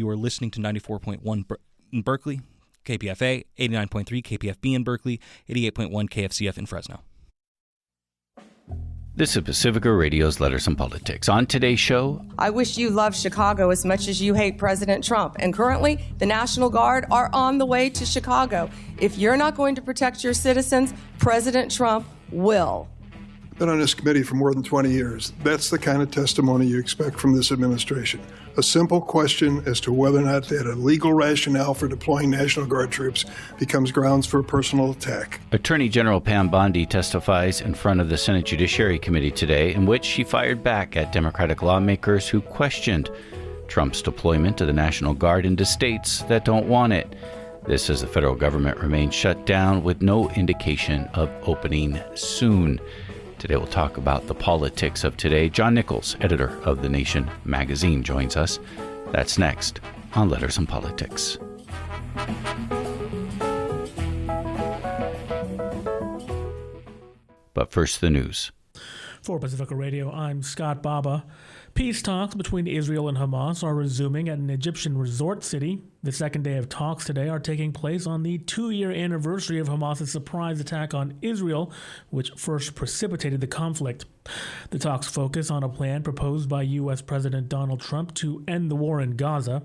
You are listening to 94.1 in Berkeley, KPFA, 89.3 KPFB in Berkeley, 88.1 KFCF in Fresno. This is Pacifica Radio's Letters and Politics. On today's show, I wish you loved Chicago as much as you hate President Trump. And currently, the National Guard are on the way to Chicago. If you're not going to protect your citizens, President Trump will. Been on this committee for more than 20 years. That's the kind of testimony you expect from this administration. A simple question as to whether or not they had a legal rationale for deploying National Guard troops becomes grounds for a personal attack. Attorney General Pam Bondi testifies in front of the Senate Judiciary Committee today, in which she fired back at Democratic lawmakers who questioned Trump's deployment of the National Guard into states that don't want it. This as the federal government remains shut down with no indication of opening soon. Today we'll talk about the politics of today. John Nichols, editor of The Nation magazine, joins us. That's next on Letters and Politics. But first, the news. For Pacifica Radio, I'm Scott Baba. Peace talks between Israel and Hamas are resuming at an Egyptian resort city. The second day of talks today are taking place on the 2-year anniversary of Hamas's surprise attack on Israel, which first precipitated the conflict. The talks focus on a plan proposed by U.S. President Donald Trump to end the war in Gaza.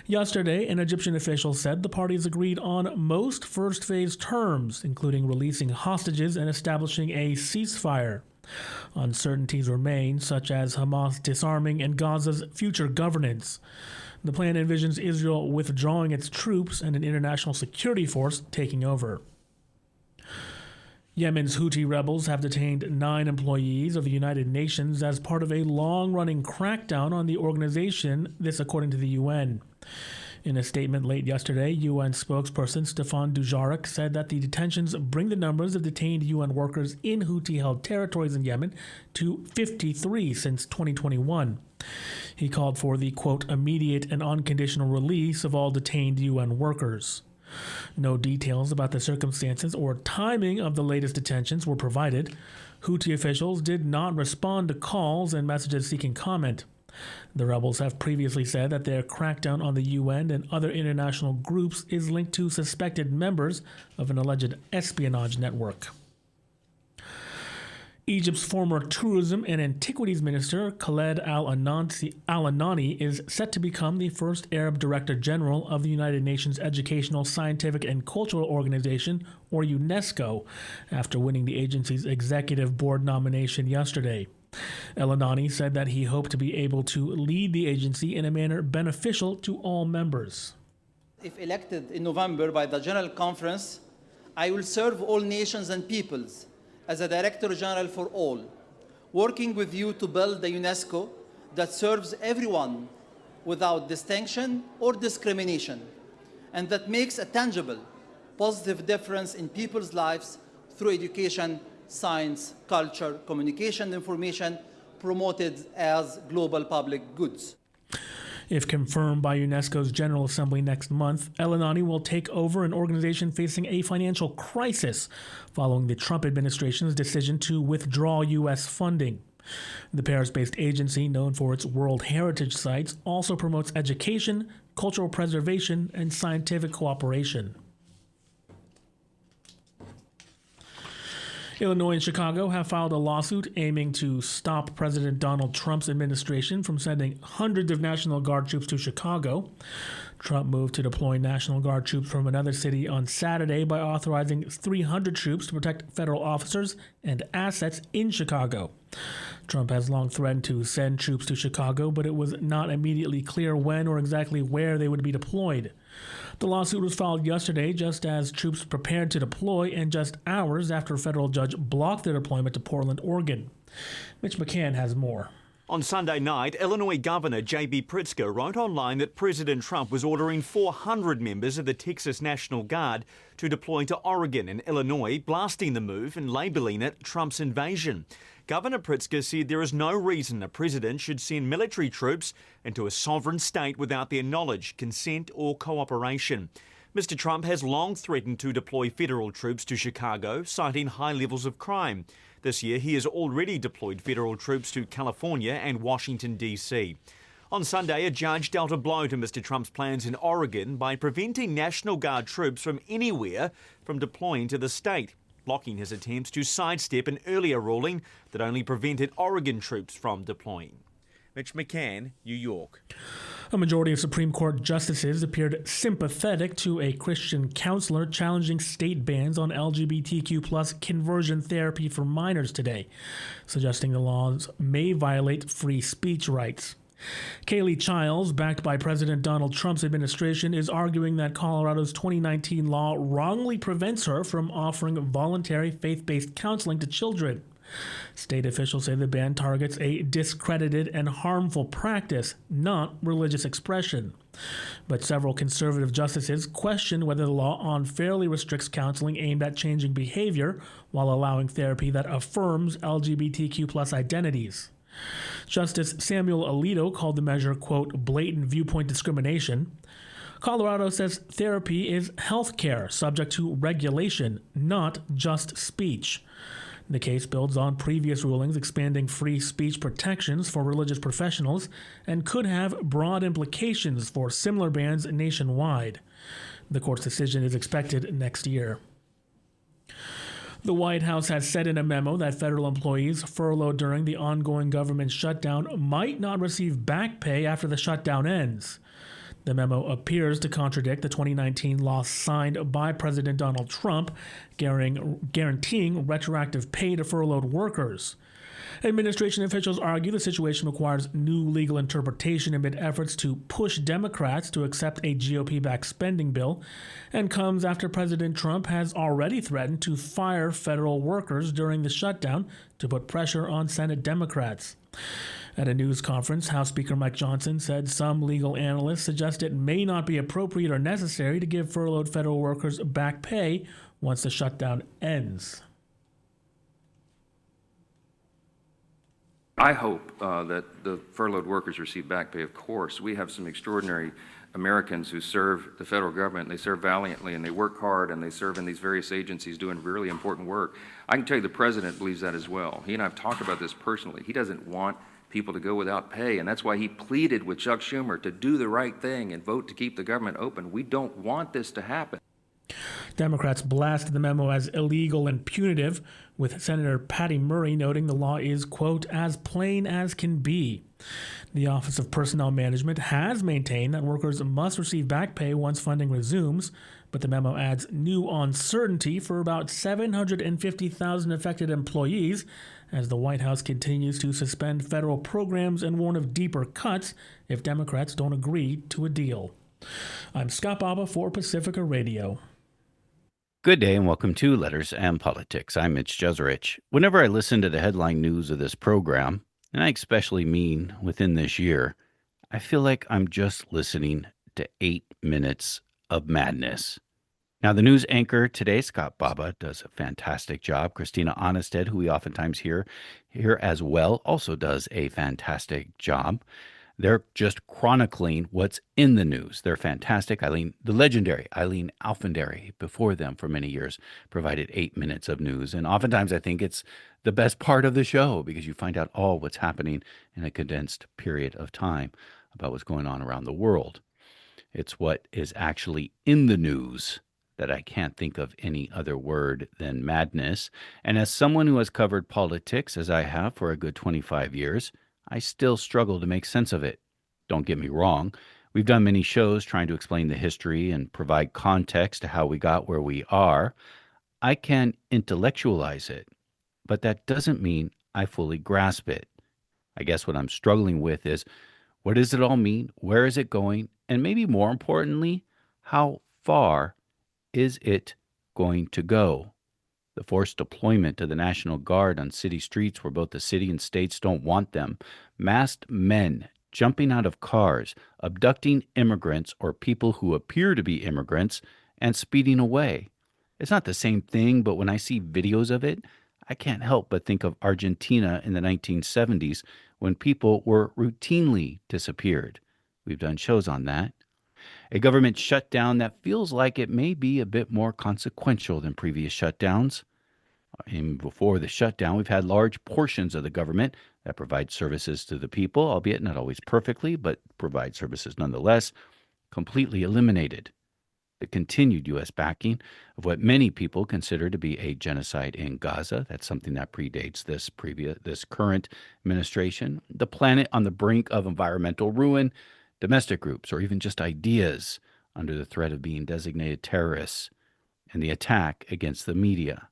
Yesterday, an Egyptian official said the parties agreed on most first phase terms, including releasing hostages and establishing a ceasefire. Uncertainties remain, such as Hamas disarming and Gaza's future governance. The plan envisions Israel withdrawing its troops and an international security force taking over. Yemen's Houthi rebels have detained 9 employees of the United Nations as part of a long-running crackdown on the organization, this according to the UN. In a statement late yesterday, UN spokesperson Stefan Dujarric said that the detentions bring the numbers of detained UN workers in Houthi-held territories in Yemen to 53 since 2021. He called for the, quote, immediate and unconditional release of all detained UN workers. No details about the circumstances or timing of the latest detentions were provided. Houthi officials did not respond to calls and messages seeking comment. The rebels have previously said that their crackdown on the UN and other international groups is linked to suspected members of an alleged espionage network. Egypt's former tourism and antiquities minister, Khaled al-Anani, is set to become the first Arab Director General of the United Nations Educational, Scientific, and Cultural Organization, or UNESCO, after winning the agency's executive board nomination yesterday. El-Anani said that he hoped to be able to lead the agency in a manner beneficial to all members. If elected in November by the General Conference, I will serve all nations and peoples as a Director General for all, working with you to build a UNESCO that serves everyone without distinction or discrimination, and that makes a tangible, positive difference in people's lives through education, science, culture, communication, and information promoted as global public goods. If confirmed by UNESCO's General Assembly next month, El-Anani will take over an organization facing a financial crisis following the Trump administration's decision to withdraw U.S. funding. The Paris-based agency, known for its World Heritage sites, also promotes education, cultural preservation, and scientific cooperation. Illinois and Chicago have filed a lawsuit aiming to stop President Donald Trump's administration from sending hundreds of National Guard troops to Chicago. Trump moved to deploy National Guard troops from another city on Saturday by authorizing 300 troops to protect federal officers and assets in Chicago. Trump has long threatened to send troops to Chicago, but it was not immediately clear when or exactly where they would be deployed. The lawsuit was filed yesterday just as troops prepared to deploy and just hours after a federal judge blocked their deployment to Portland, Oregon. Mitch McCann has more. On Sunday night, Illinois Governor J.B. Pritzker wrote online that President Trump was ordering 400 members of the Texas National Guard to deploy to Oregon and Illinois, blasting the move and labelling it Trump's invasion. Governor Pritzker said there is no reason a president should send military troops into a sovereign state without their knowledge, consent or cooperation. Mr. Trump has long threatened to deploy federal troops to Chicago, citing high levels of crime. This year, he has already deployed federal troops to California and Washington, D.C. On Sunday, a judge dealt a blow to Mr Trump's plans in Oregon by preventing National Guard troops from anywhere from deploying to the state, blocking his attempts to sidestep an earlier ruling that only prevented Oregon troops from deploying. Mitch McCann, New York. A majority of Supreme Court justices appeared sympathetic to a Christian counselor challenging state bans on LGBTQ plus conversion therapy for minors today, suggesting the laws may violate free speech rights. Kaylee Childs, backed by President Donald Trump's administration, is arguing that Colorado's 2019 law wrongly prevents her from offering voluntary faith-based counseling to children. State officials say the ban targets a discredited and harmful practice, not religious expression. But several conservative justices question whether the law unfairly restricts counseling aimed at changing behavior while allowing therapy that affirms LGBTQ plus identities. Justice Samuel Alito called the measure, quote, blatant viewpoint discrimination. Colorado says therapy is health care subject to regulation, not just speech. The case builds on previous rulings expanding free speech protections for religious professionals and could have broad implications for similar bans nationwide. The court's decision is expected next year. The White House has said in a memo that federal employees furloughed during the ongoing government shutdown might not receive back pay after the shutdown ends. The memo appears to contradict the 2019 law signed by President Donald Trump guaranteeing retroactive pay to furloughed workers. Administration officials argue the situation requires new legal interpretation amid efforts to push Democrats to accept a GOP-backed spending bill, and comes after President Trump has already threatened to fire federal workers during the shutdown to put pressure on Senate Democrats. At a news conference, House Speaker Mike Johnson said some legal analysts suggest it may not be appropriate or necessary to give furloughed federal workers back pay once the shutdown ends. I hope that the furloughed workers receive back pay. Of course, we have some extraordinary Americans who serve the federal government. They serve valiantly and they work hard and they serve in these various agencies doing really important work. I can tell you the president believes that as well. He and I have talked about this personally. He doesn't want people to go without pay, and that's why he pleaded with Chuck Schumer to do the right thing and vote to keep the government open. We don't want this to happen. Democrats blasted the memo as illegal and punitive, with Senator Patty Murray noting the law is, quote, as plain as can be. The Office of Personnel Management has maintained that workers must receive back pay once funding resumes, but the memo adds new uncertainty for about 750,000 affected employees as the White House continues to suspend federal programs and warn of deeper cuts if Democrats don't agree to a deal. I'm Scott Baba for Pacifica Radio. Good day and welcome to Letters and Politics. I'm Mitch Jeserich. Whenever I listen to the headline news of this program, and I especially mean within this year, I feel like I'm just listening to 8 minutes of madness. Now, the news anchor today, Scott Baba, does a fantastic job. Christina Honested, who we oftentimes hear here as well, also does a fantastic job. They're just chronicling what's in the news. They're fantastic. The legendary Eileen Alfandary, before them for many years, provided 8 minutes of news. And oftentimes I think it's the best part of the show because you find out all what's happening in a condensed period of time about what's going on around the world. It's what is actually in the news that I can't think of any other word than madness. And as someone who has covered politics, as I have for a good 25 years, I still struggle to make sense of it. Don't get me wrong. We've done many shows trying to explain the history and provide context to how we got where we are. I can intellectualize it, but that doesn't mean I fully grasp it. I guess what I'm struggling with is, what does it all mean? Where is it going? And maybe more importantly, how far is it going to go? The forced deployment of the National Guard on city streets where both the city and states don't want them. Masked men jumping out of cars, abducting immigrants or people who appear to be immigrants, and speeding away. It's not the same thing, but when I see videos of it, I can't help but think of Argentina in the 1970s when people were routinely disappeared. We've done shows on that. A government shutdown that feels like it may be a bit more consequential than previous shutdowns. Even before the shutdown, we've had large portions of the government that provide services to the people, albeit not always perfectly, but provide services nonetheless, completely eliminated. The continued U.S. backing of what many people consider to be a genocide in Gaza. That's something that predates this current administration. The planet on the brink of environmental ruin, domestic groups, or even just ideas under the threat of being designated terrorists, and the attack against the media.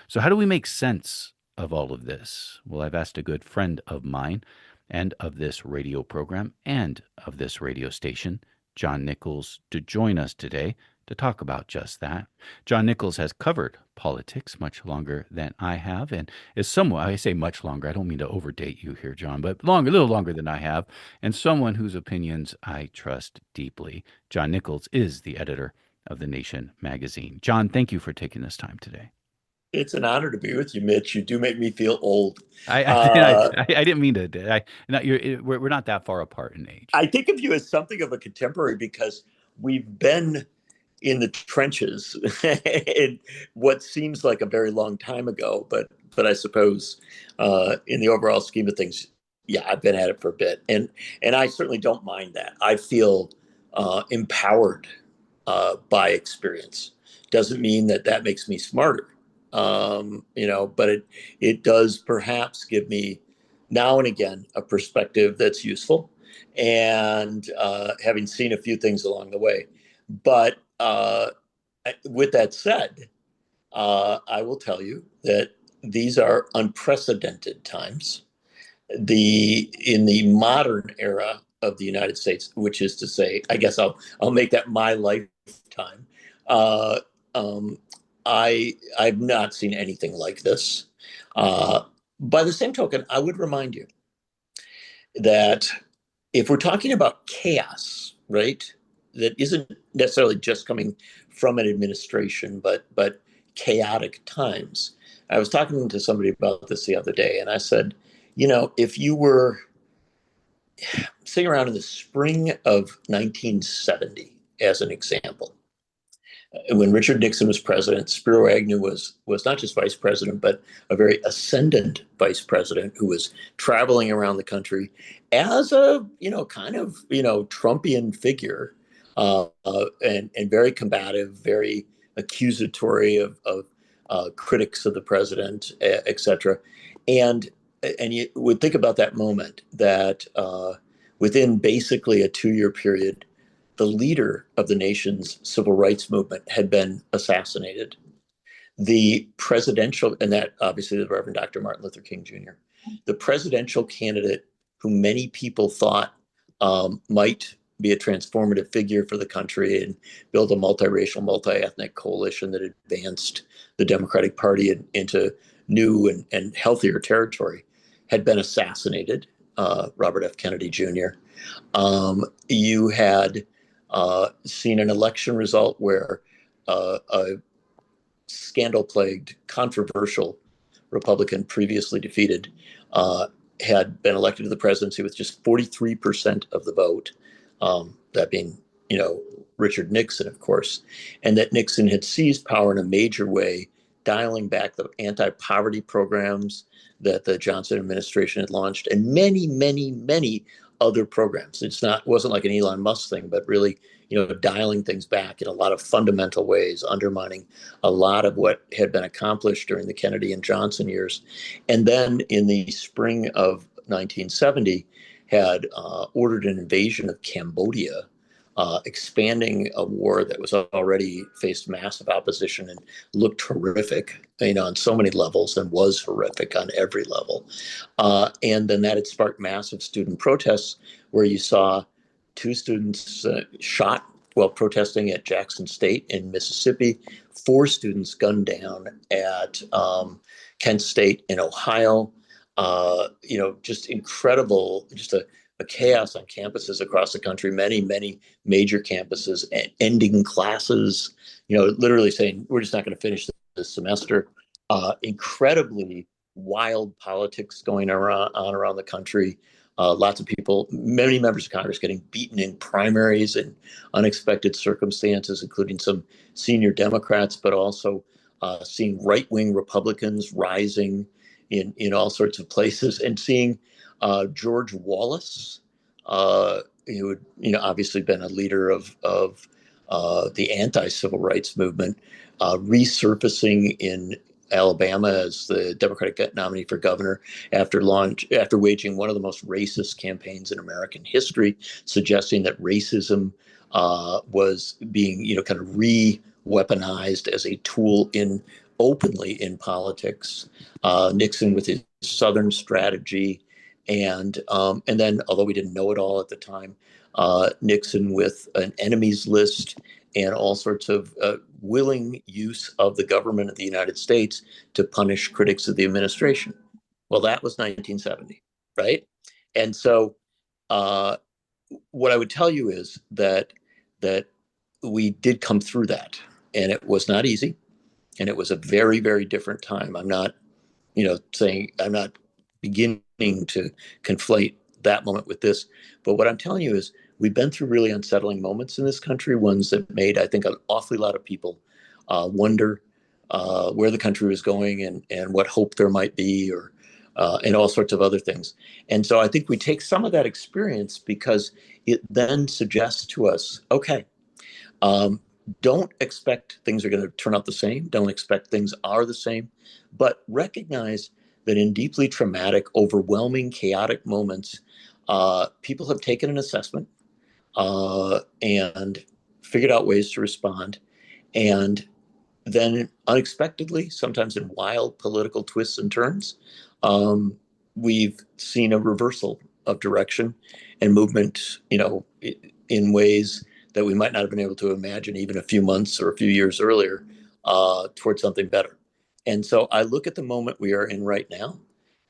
So how do we make sense of all of this? Well, I've asked a good friend of mine and of this radio program and of this radio station, John Nichols, to join us today to talk about just that. John Nichols has covered politics much longer than I have, and is somewhat, I say much longer, I don't mean to overdate you here, John, but a little longer than I have, and someone whose opinions I trust deeply. John Nichols is the editor of The Nation magazine. John, thank you for taking this time today. It's an honor to be with you, Mitch. You do make me feel old. I didn't mean to. We're not that far apart in age. I think of you as something of a contemporary because we've been in the trenches in what seems like a very long time ago. But I suppose in the overall scheme of things, yeah, I've been at it for a bit. And I certainly don't mind that. I feel empowered by experience. Doesn't mean that makes me smarter. But it does perhaps give me now and again a perspective that's useful, and having seen a few things along the way. But with that said, I will tell you that these are unprecedented times. In the modern era of the United States, which is to say, I guess I'll make that my lifetime. I've not seen anything like this. By the same token, I would remind you that if we're talking about chaos, right, that isn't necessarily just coming from an administration, but chaotic times. I was talking to somebody about this the other day, and I said, if you were sitting around in the spring of 1970, as an example, when Richard Nixon was president, Spiro Agnew was not just vice president, but a very ascendant vice president who was traveling around the country as a, kind of, Trumpian figure, and very combative, very accusatory of critics of the president, et cetera. And you would think about that moment that within basically a 2-year period, the leader of the nation's civil rights movement had been assassinated. The presidential, and that obviously the Reverend Dr. Martin Luther King Jr., the presidential candidate who many people thought might be a transformative figure for the country and build a multiracial, multi-ethnic coalition that advanced the Democratic Party into new and healthier territory, had been assassinated, Robert F. Kennedy Jr. You had seen an election result where a scandal-plagued, controversial Republican previously defeated had been elected to the presidency with just 43% of the vote, that being, Richard Nixon, of course, and that Nixon had seized power in a major way, dialing back the anti-poverty programs that the Johnson administration had launched, and many, many, many other programs. Wasn't like an Elon Musk thing, but really, dialing things back in a lot of fundamental ways, undermining a lot of what had been accomplished during the Kennedy and Johnson years. And then in the spring of 1970, had ordered an invasion of Cambodia, expanding a war that was already faced massive opposition and looked horrific, on so many levels, and was horrific on every level. And then that had sparked massive student protests, where you saw 2 students shot while protesting at Jackson State in Mississippi, 4 students gunned down at Kent State in Ohio. Just incredible, just a chaos on campuses across the country, many, many major campuses, ending classes, literally saying, we're just not going to finish this semester. Incredibly wild politics going around the country. Lots of people, many members of Congress getting beaten in primaries in unexpected circumstances, including some senior Democrats, but also seeing right-wing Republicans rising in all sorts of places, and seeing George Wallace, who had obviously been a leader of the anti-civil rights movement, resurfacing in Alabama as the Democratic nominee for governor after waging one of the most racist campaigns in American history, suggesting that racism was being kind of re-weaponized as a tool openly in politics. Nixon with his Southern strategy, and then, although we didn't know it all at the time, Nixon with an enemies list and all sorts of willing use of the government of the United States to punish critics of the administration. Well, that was 1970, right? And so what I would tell you is that we did come through that, and it was not easy, and it was a very, very different time. I'm not beginning to conflate that moment with this, but what I'm telling you is we've been through really unsettling moments in this country, ones that made, I think, an awfully lot of people wonder where the country was going and what hope there might be, or and all sorts of other things. And so I think we take some of that experience because it then suggests to us, okay, don't expect things are going to turn out the same. Don't expect things are the same, but recognize that in deeply traumatic, overwhelming, chaotic moments, people have taken an assessment and figured out ways to respond. And then unexpectedly, sometimes in wild political twists and turns, we've seen a reversal of direction and movement, in ways that we might not have been able to imagine even a few months or a few years earlier, towards something better. And so I look at the moment we are in right now,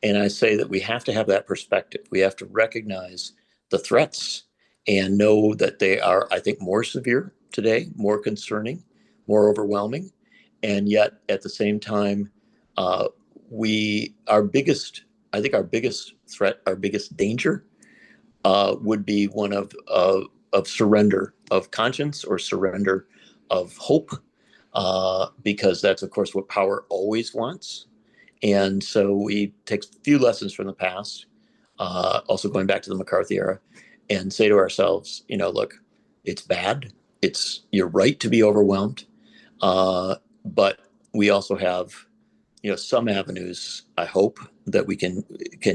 and I say that we have to have that perspective. We have to recognize the threats and know that they are, I think, more severe today, more concerning, more overwhelming. And yet at the same time, our biggest threat, our biggest danger would be one of surrender of conscience or surrender of hope, because that's, of course, what power always wants. And so we take a few lessons from the past, also going back to the McCarthy era, and say to ourselves, look, it's bad. You're right to be overwhelmed. But we also have, some avenues, I hope, that we can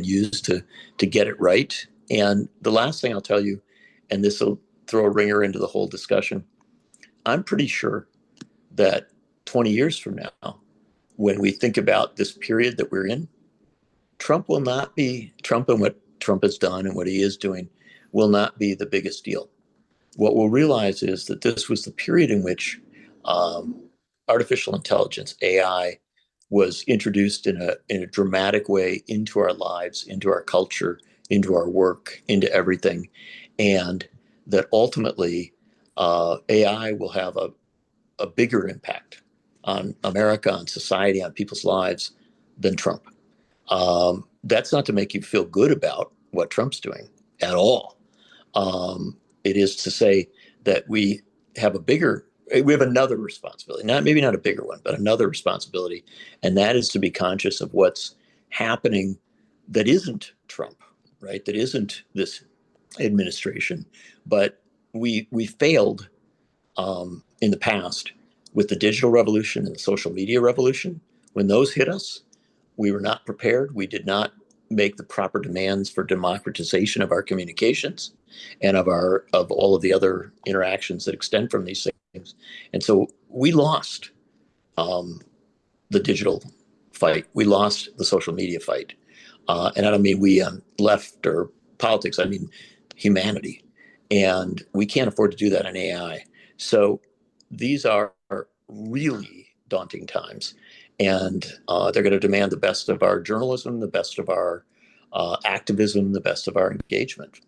use to get it right. And the last thing I'll tell you, and this will throw a ringer into the whole discussion, I'm pretty sure that 20 years from now, when we think about this period that we're in, Trump and what Trump has done and what he is doing will not be the biggest deal. What we'll realize is that this was the period in which artificial intelligence, AI, was introduced in a dramatic way into our lives, into our culture, into our work, into everything. And that ultimately AI will have a bigger impact on America, on society, on people's lives than Trump. That's not to make you feel good about what Trump's doing at all. It is to say that we have another responsibility, maybe not a bigger one, but another responsibility. And that is to be conscious of what's happening that isn't Trump, right? That isn't this administration, but we failed in the past with the digital revolution and the social media revolution. When those hit us, we were not prepared. We did not make the proper demands for democratization of our communications and of all of the other interactions that extend from these things. And so we lost the digital fight. We lost the social media fight. And I don't mean we on left or politics. I mean humanity. And we can't afford to do that in AI. So these are really daunting times. And they're going to demand the best of our journalism, the best of our activism, the best of our engagement.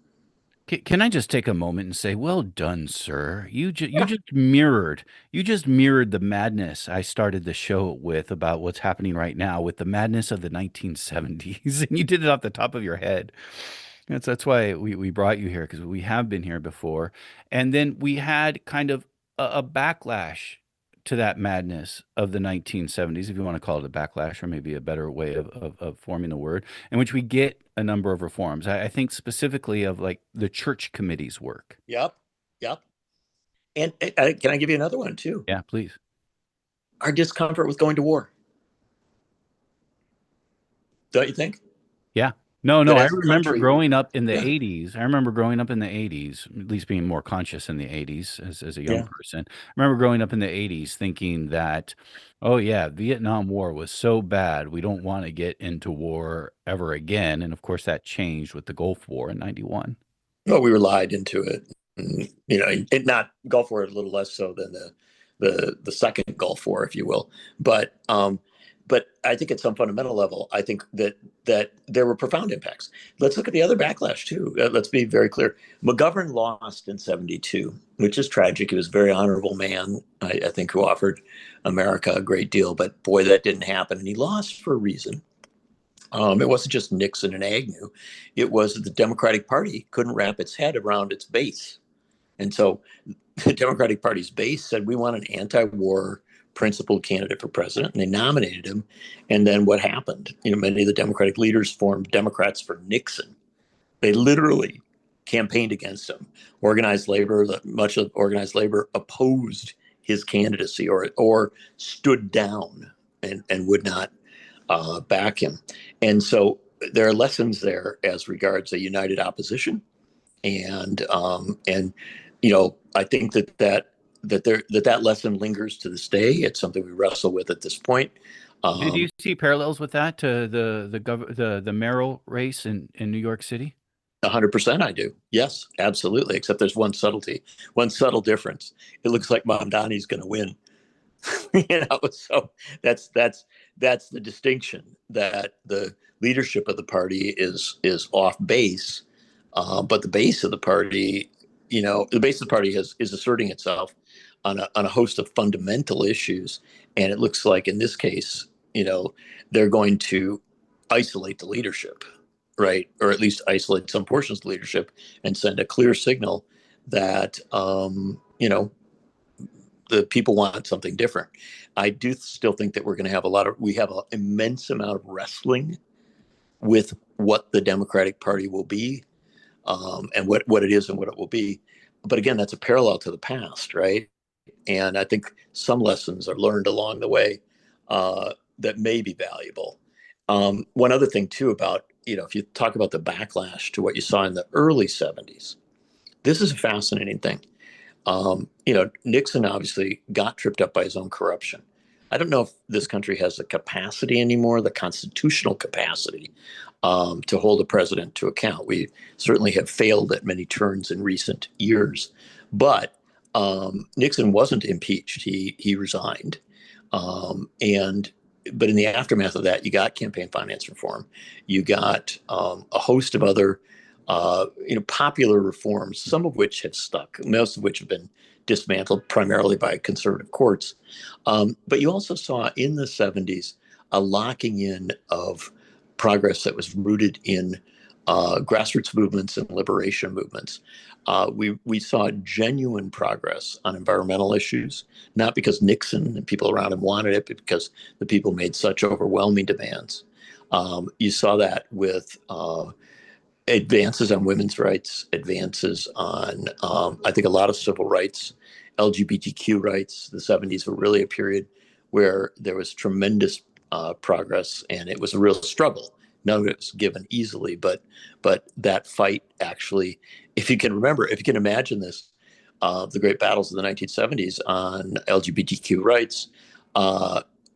Can I just take a moment and say, well done, sir. You just mirrored the madness I started the show with about what's happening right now with the madness of the 1970s, and you did it off the top of your head. That's why we brought you here, because we have been here before, and then we had kind of a backlash to that madness of the 1970s, if you want to call it a backlash, or maybe a better way of forming the word, in which we get a number of reforms. I think specifically of like the church committee's work. Yep. And can I give you another one too? Yeah, please. Our discomfort with going to war. Don't you think? Yeah. No, That I as a remember country- growing up in the 80s. I remember growing up in the 80s, at least being more conscious in the 80s as a young person. I remember growing up in the 80s thinking that, oh, yeah, Vietnam War was so bad. We don't want to get into war ever again. And of course, that changed with the Gulf War in 91. Well, we were lied into it. And, it not Gulf War a little less so than the second Gulf War, if you will. But I think at some fundamental level, I think that there were profound impacts. Let's look at the other backlash too. Let's be very clear. McGovern lost in 72, which is tragic. He was a very honorable man, I think, who offered America a great deal. But boy, that didn't happen. And he lost for a reason. It wasn't just Nixon and Agnew. It was that the Democratic Party couldn't wrap its head around its base. And so the Democratic Party's base said, we want an anti-war principled candidate for president, and they nominated him. And then what happened? Many of the Democratic leaders formed Democrats for Nixon. They literally campaigned against him. Much of organized labor opposed his candidacy or stood down and would not back him. And so there are lessons there as regards a united opposition. And I think that lesson lingers to this day. It's something we wrestle with at this point. Do you see parallels with that to the mayoral race in New York City? 100% I do. Yes, absolutely. Except there's one subtle difference. It looks like Mamdani's going to win. So that's the distinction, that the leadership of the party is off base, but the base of the party, is asserting itself on a host of fundamental issues, and it looks like in this case, they're going to isolate the leadership, right, or at least isolate some portions of the leadership and send a clear signal that the people want something different. I do still think that we're going to have we have an immense amount of wrestling with what the Democratic Party will be, and what it is and what it will be. But again, that's a parallel to the past, right? And I think some lessons are learned along the way that may be valuable. One other thing too about, if you talk about the backlash to what you saw in the early 70s, this is a fascinating thing. Nixon obviously got tripped up by his own corruption. I don't know if this country has the capacity anymore, the constitutional capacity, to hold a president to account. We certainly have failed at many turns in recent years, but Nixon wasn't impeached. He resigned. But in the aftermath of that, you got campaign finance reform. You got a host of other popular reforms, some of which have stuck, most of which have been dismantled primarily by conservative courts. But you also saw in the 70s a locking in of progress that was rooted in grassroots movements and liberation movements. We saw genuine progress on environmental issues, not because Nixon and people around him wanted it, but because the people made such overwhelming demands. You saw that with advances on women's rights, advances on, I think, a lot of civil rights, LGBTQ rights. The 70s were really a period where there was tremendous progress, and it was a real struggle. None of it was given easily, but that fight actually, if you can imagine this, the great battles of the 1970s on LGBTQ rights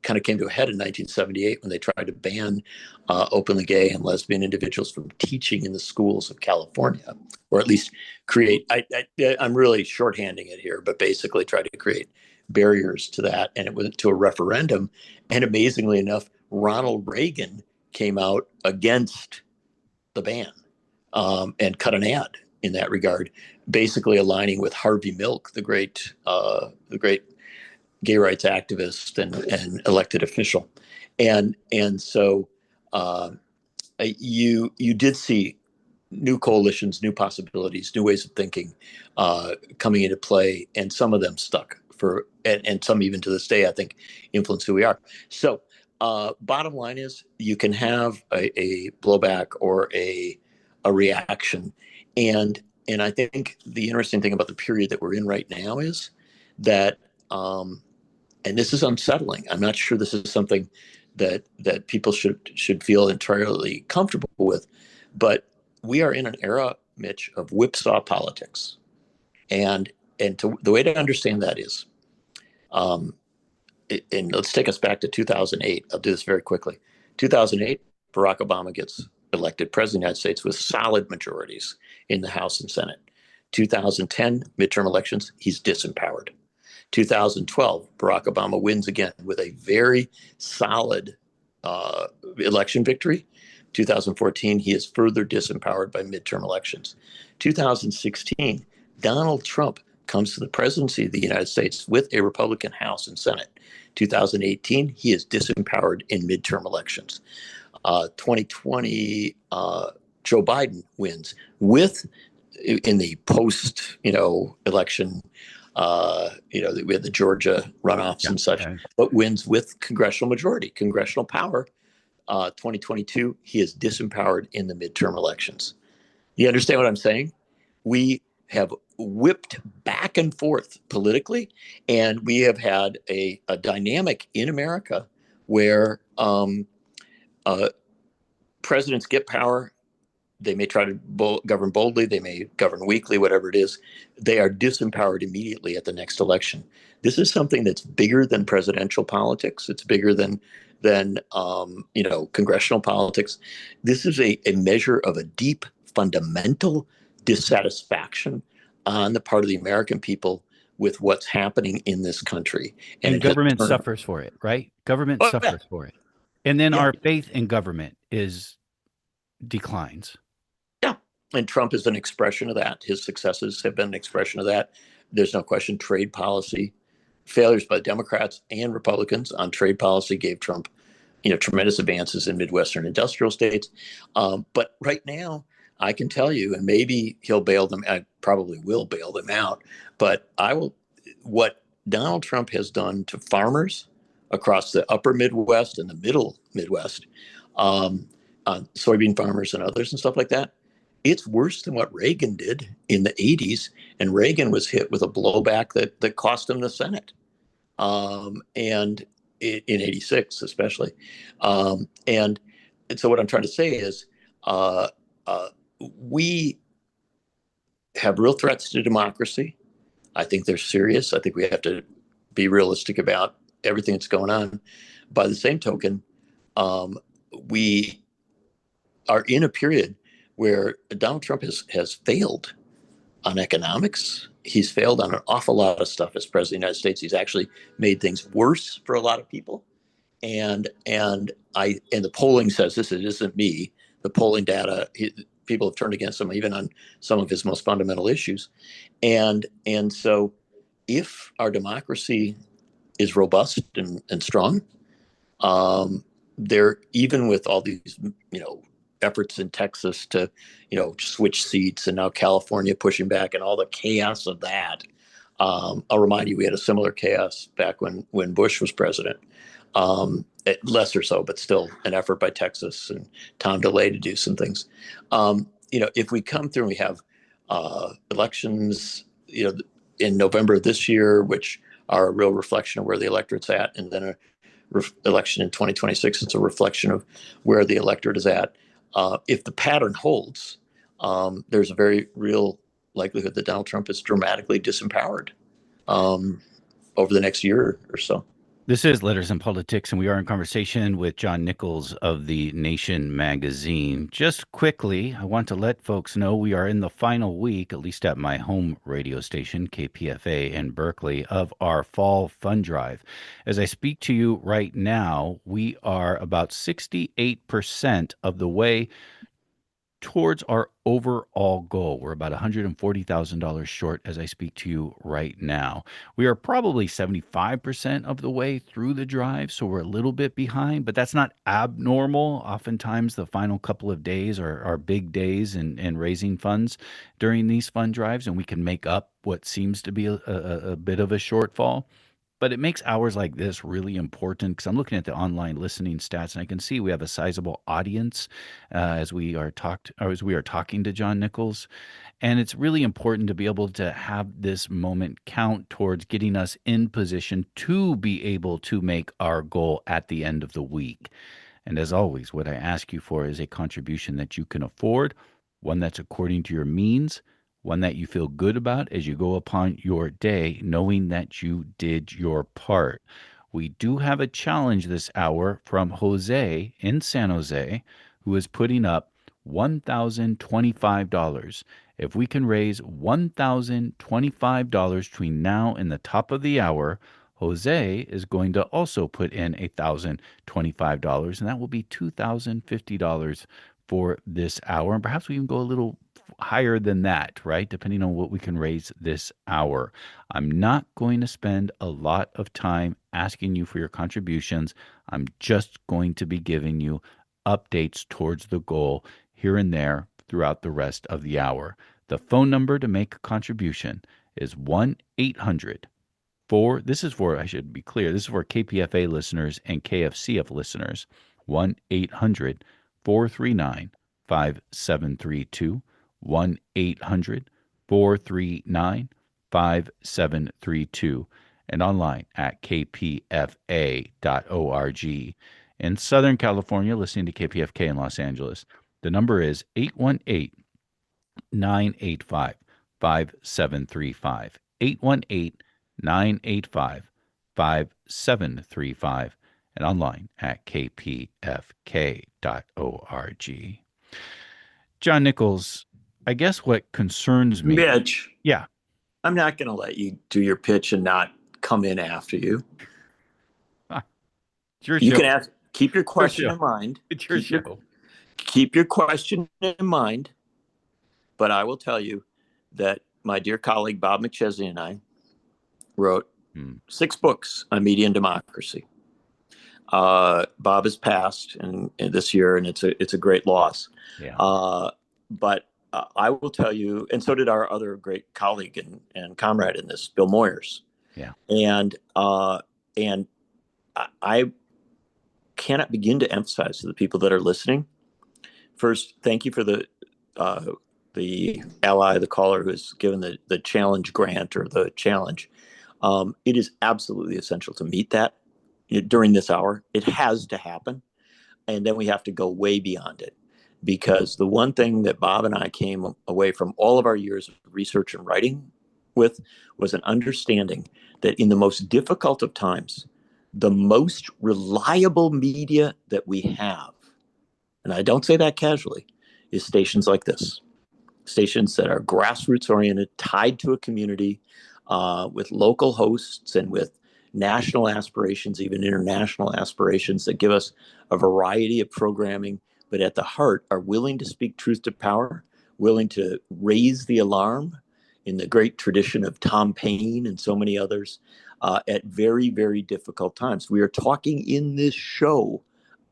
kind of came to a head in 1978 when they tried to ban openly gay and lesbian individuals from teaching in the schools of California, or at least create, I'm really shorthanding it here, but basically try to create barriers to that. And it went to a referendum. And amazingly enough, Ronald Reagan came out against the ban and cut an ad in that regard, basically aligning with Harvey Milk, the great gay rights activist and elected official. And so you did see new coalitions, new possibilities, new ways of thinking coming into play, and some of them stuck and some even to this day, I think, influence who we are. So bottom line is you can have a blowback or a reaction. And I think the interesting thing about the period that we're in right now is that, and this is unsettling. I'm not sure this is something that people should feel entirely comfortable with, but we are in an era, Mitch, of whipsaw politics. And the way to understand that is, and let's take us back to 2008. I'll do this very quickly. 2008, Barack Obama gets elected president of the United States with solid majorities in the House and Senate. 2010 midterm elections, he's disempowered. 2012, Barack Obama wins again with a very solid election victory. 2014, he is further disempowered by midterm elections. 2016, Donald Trump comes to the presidency of the United States with a Republican House and Senate. 2018, he is disempowered in midterm elections. 2020, Joe Biden wins with, in the post, election, we had the Georgia runoffs and such, but wins with congressional majority, congressional power. 2022, he is disempowered in the midterm elections. You understand what I'm saying? We have whipped back and forth politically, and we have had a dynamic in America where presidents get power. They may try to govern boldly. They may govern weakly, whatever it is. They are disempowered immediately at the next election. This is something that's bigger than presidential politics. It's bigger than congressional politics. This is a measure of a deep, fundamental dissatisfaction on the part of the American people with what's happening in this country. And government suffers for it, right? Government suffers for it. And then our faith in government declines. Yeah. And Trump is an expression of that. His successes have been an expression of that. There's no question. Trade policy, failures by Democrats and Republicans on trade policy gave Trump, tremendous advances in Midwestern industrial states. But right now, I can tell you, and maybe he'll bail them. I probably will bail them out. But what Donald Trump has done to farmers across the upper Midwest and the middle Midwest, soybean farmers and others and stuff like that, it's worse than what Reagan did in the 80s. And Reagan was hit with a blowback that cost him the Senate, and in 86 especially. And so what I'm trying to say is we have real threats to democracy. I think they're serious. I think we have to be realistic about everything that's going on. By the same token, we are in a period where Donald Trump has failed on economics. He's failed on an awful lot of stuff as president of the United States. He's actually made things worse for a lot of people. And the polling says this. It isn't me. The polling data, people have turned against him even on some of his most fundamental issues. And so if our democracy is robust and strong, there, even with all these, efforts in Texas to, switch seats, and now California pushing back and all the chaos of that. I'll remind you, we had a similar chaos back when Bush was president. Lesser so, but still an effort by Texas and Tom DeLay to do some things. If we come through and we have elections, in November of this year, which are a real reflection of where the electorate's at, and then a election in 2026, it's a reflection of where the electorate is at. If the pattern holds, there's a very real likelihood that Donald Trump is dramatically disempowered over the next year or so. This is Letters in Politics, and we are in conversation with John Nichols of the Nation magazine. Just quickly, I want to let folks know we are in the final week, at least at my home radio station, KPFA in Berkeley, of our fall fund drive. As I speak to you right now, we are about 68% of the way towards our overall goal. We're about $140,000 short as I speak to you right now. We are probably 75% of the way through the drive, so we're a little bit behind, but that's not abnormal. Oftentimes, the final couple of days are big days in raising funds during these fund drives, and we can make up what seems to be a bit of a shortfall. But it makes hours like this really important because I'm looking at the online listening stats and I can see we have a sizable audience as we are talking to John Nichols, and it's really important to be able to have this moment count towards getting us in position to be able to make our goal at the end of the week. And as always, what I ask you for is a contribution that you can afford, one that's according to your means, one that you feel good about as you go upon your day, knowing that you did your part. We do have a challenge this hour from Jose in San Jose, who is putting up $1,025. If we can raise $1,025 between now and the top of the hour, Jose is going to also put in $1,025, and that will be $2,050 for this hour. And perhaps we can go a little higher than that, right? Depending on what we can raise this hour. I'm not going to spend a lot of time asking you for your contributions. I'm just going to be giving you updates towards the goal here and there throughout the rest of the hour. The phone number to make a contribution is 1-800. This is for KPFA listeners and KFCF listeners. 1-800-439-5732. 1-800-439-5732, and online at kpfa.org. In Southern California, listening to KPFK in Los Angeles, the number is 818-985-5735. 818-985-5735, and online at kpfk.org. John Nichols, I guess what concerns me... Mitch. Yeah. I'm not going to let you do your pitch and not come in after you. It's your you show. Can ask, keep your question in mind. It's your show. Keep your question in mind. But I will tell you that my dear colleague Bob McChesney and I wrote 6 books on media and democracy. Bob has passed in this year, and it's a great loss. Yeah. But I will tell you, and so did our other great colleague and comrade in this, Bill Moyers. Yeah. And I cannot begin to emphasize to the people that are listening. First, thank you for the ally, the caller who has given the challenge grant or the challenge. It is absolutely essential to meet that during this hour. It has to happen. And then we have to go way beyond it. Because the one thing that Bob and I came away from all of our years of research and writing with was an understanding that in the most difficult of times, the most reliable media that we have, and I don't say that casually, is stations like this. Stations that are grassroots oriented, tied to a community, with local hosts and with national aspirations, even international aspirations, that give us a variety of programming, but at the heart are willing to speak truth to power, willing to raise the alarm in the great tradition of Tom Paine and so many others at very, very difficult times. We are talking in this show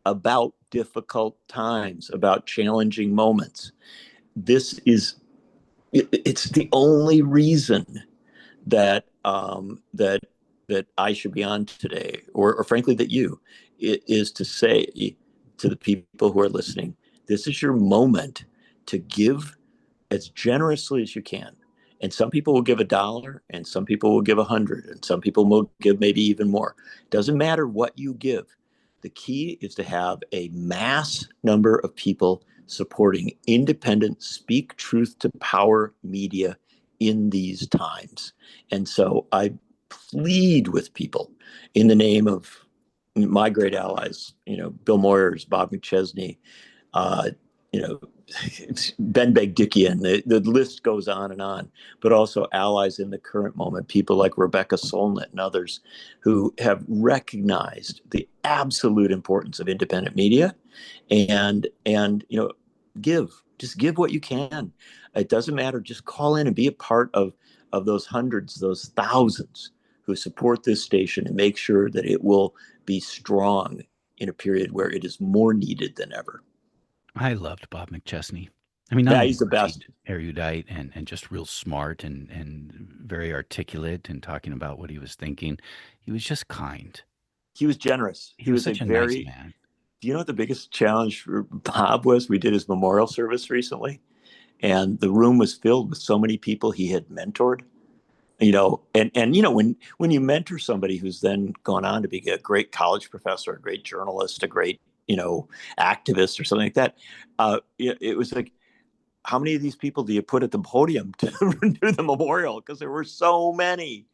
about difficult times, about challenging moments. It's the only reason that I should be on today, or frankly that you, is to say to the people who are listening, this is your moment to give as generously as you can. And some people will give $1, and some people will give 100, and some people will give maybe even more. Doesn't matter what you give. The key is to have a mass number of people supporting independent, speak truth to power media in these times. And so I plead with people in the name of my great allies, Bill Moyers, Bob McChesney, Ben Begdickian, the list goes on, but also allies in the current moment, people like Rebecca Solnit and others who have recognized the absolute importance of independent media and give Just give what you can. It doesn't matter. Just call in and be a part of those hundreds, those thousands who support this station and make sure that it will be strong in a period where it is more needed than ever. I loved Bob McChesney. I mean, not Yeah, only he's the was he best. erudite and just real smart and very articulate and talking about what he was thinking, he was just kind. He was generous. He was such a nice very, man. do you know what the biggest challenge for Bob was? We did his memorial service recently, and the room was filled with so many people he had mentored. And when you mentor somebody who's then gone on to be a great college professor, a great journalist, a great activist or something like that, it was like, how many of these people do you put at the podium to do the memorial? Because there were so many.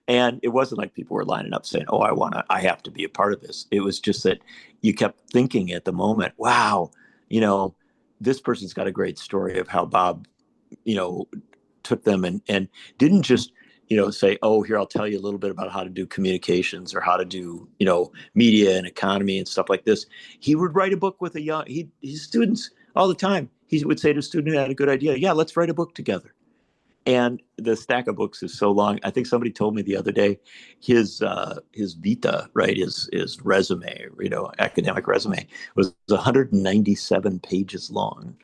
And it wasn't like people were lining up saying, oh, I have to be a part of this. It was just that you kept thinking at the moment, wow, this person's got a great story of how Bob, took them and didn't just, say, oh, here, I'll tell you a little bit about how to do communications or how to do, media and economy and stuff like this. He would write a book with his students all the time. He would say to a student who had a good idea, yeah, let's write a book together. And the stack of books is so long. I think somebody told me the other day, his vita, right, his resume, academic resume, was 197 pages long.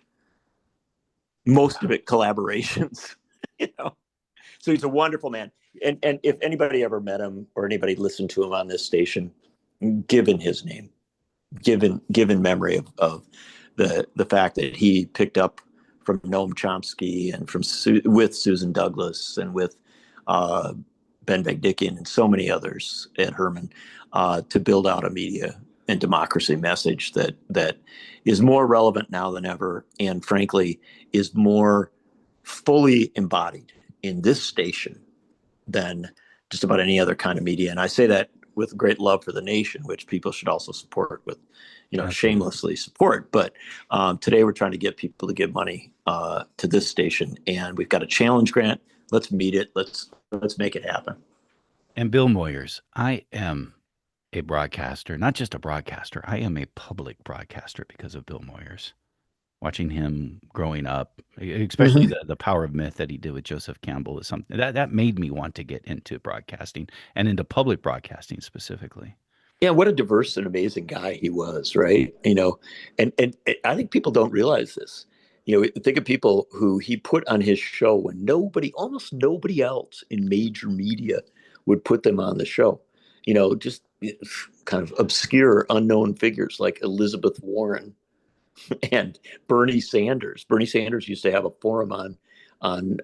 Most of it collaborations, So he's a wonderful man. And if anybody ever met him or anybody listened to him on this station, given his name, given memory of the fact that he picked up from Noam Chomsky and with Susan Douglas and with Ben Vegdickian and so many others at Herman to build out a media and democracy message that is more relevant now than ever, and frankly is more fully embodied in this station than just about any other kind of media. And I say that with great love for the nation, which people should also support with, shamelessly support. But today we're trying to get people to give money to this station, and we've got a challenge grant. Let's meet it. Let's make it happen. And Bill Moyers, I am a broadcaster, not just a broadcaster. I am a public broadcaster because of Bill Moyers. Watching him growing up, especially the Power of Myth that he did with Joseph Campbell, is something that made me want to get into broadcasting and into public broadcasting specifically. Yeah, what a diverse and amazing guy he was, right? And I think people don't realize this. Think of people who he put on his show when almost nobody else in major media would put them on the show. Just kind of obscure, unknown figures like Elizabeth Warren and Bernie Sanders. Bernie Sanders used to have a forum on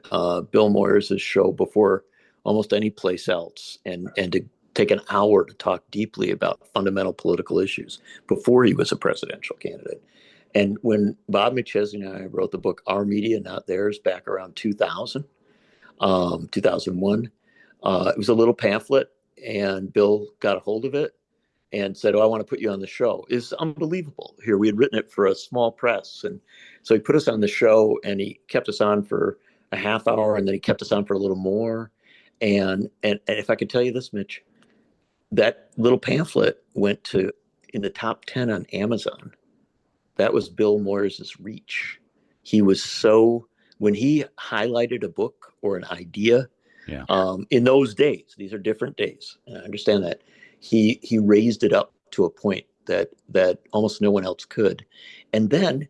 Bill Moyers' show before almost any place else, and to take an hour to talk deeply about fundamental political issues before he was a presidential candidate. And when Bob McChesney and I wrote the book Our Media, Not Theirs, back around 2000, 2001, it was a little pamphlet, and Bill got a hold of it and said, oh, I want to put you on the show. It's unbelievable. Here, we had written it for a small press. And so he put us on the show, and he kept us on for a half hour, and then he kept us on for a little more. And if I could tell you this, Mitch, that little pamphlet went to in the top 10 on Amazon. That was Bill Moyers' reach. He was when he highlighted a book or an idea, in those days, these are different days, and I understand that, he raised it up to a point that almost no one else could. And then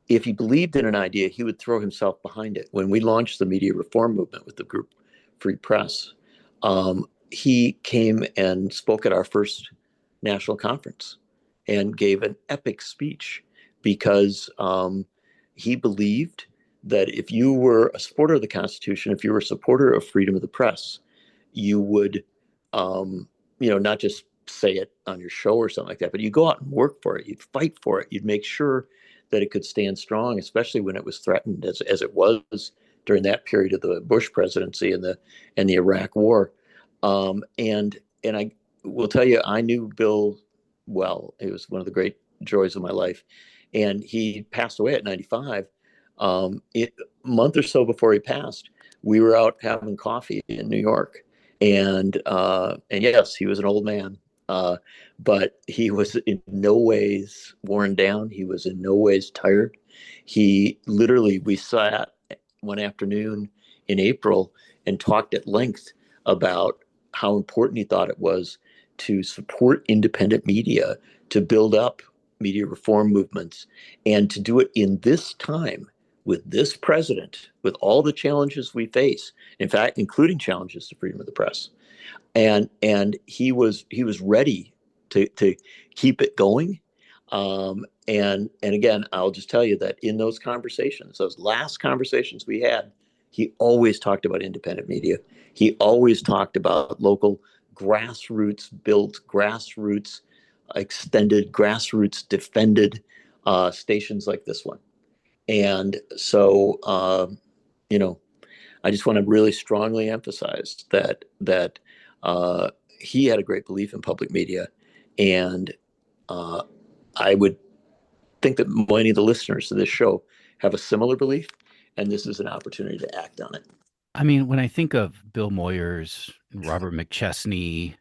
if he believed in an idea, he would throw himself behind it. When we launched the media reform movement with the group Free Press, he came and spoke at our first national conference and gave an epic speech because he believed that if you were a supporter of the Constitution, if you were a supporter of freedom of the press, you would, not just say it on your show or something like that, but you go out and work for it. You'd fight for it. You'd make sure that it could stand strong, especially when it was threatened, as it was during that period of the Bush presidency and the Iraq War. And I will tell you, I knew Bill well. It was one of the great joys of my life. And he passed away at 95. A month or so before he passed, we were out having coffee in New York. And yes, he was an old man, but he was in no ways worn down. He was in no ways tired. We sat one afternoon in April and talked at length about how important he thought it was to support independent media, to build up media reform movements, and to do it in this time with this president, with all the challenges we face, in fact, including challenges to freedom of the press. And he was ready to keep it going. And again, I'll just tell you that in those conversations, those last conversations we had, he always talked about independent media. He always talked about local grassroots built, grassroots extended, grassroots defended stations like this one. And so, I just want to really strongly emphasize that he had a great belief in public media, and I would think that many of the listeners to this show have a similar belief, and this is an opportunity to act on it. I mean, when I think of Bill Moyers and Robert McChesney,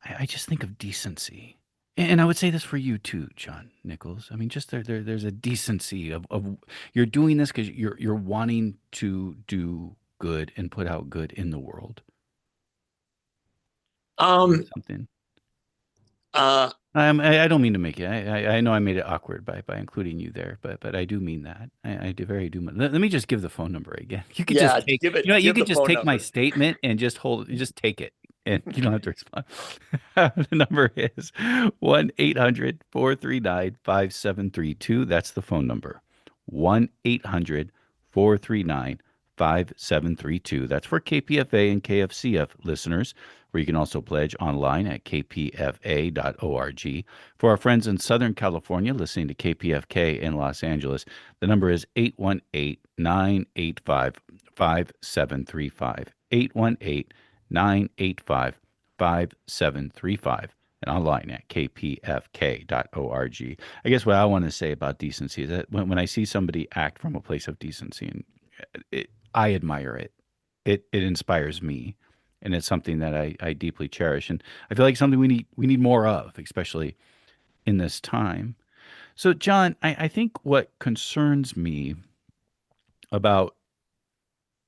I just think of decency. And I would say this for you too, John Nichols. I mean, just there's a decency of you're doing this because you're wanting to do good and put out good in the world. Something. I don't mean to make it. I know I made it awkward by including you there, but I do mean that. I do Let me just give the phone number again. You could just take it. You could just take my statement and just take it, and you don't have to respond. The number is 1-800-439-5732. That's the phone number. 1-800-439-5732. That's for KPFA and KFCF listeners, where you can also pledge online at kpfa.org. For our friends in Southern California listening to KPFK in Los Angeles, the number is 818-985-5735. 818-985-5735. And online at kpfk.org. I guess what I want to say about decency is that when I see somebody act from a place of decency, and I admire it. It inspires me. And it's something that I deeply cherish. And I feel like something we need more of, especially in this time. So, John, I think what concerns me about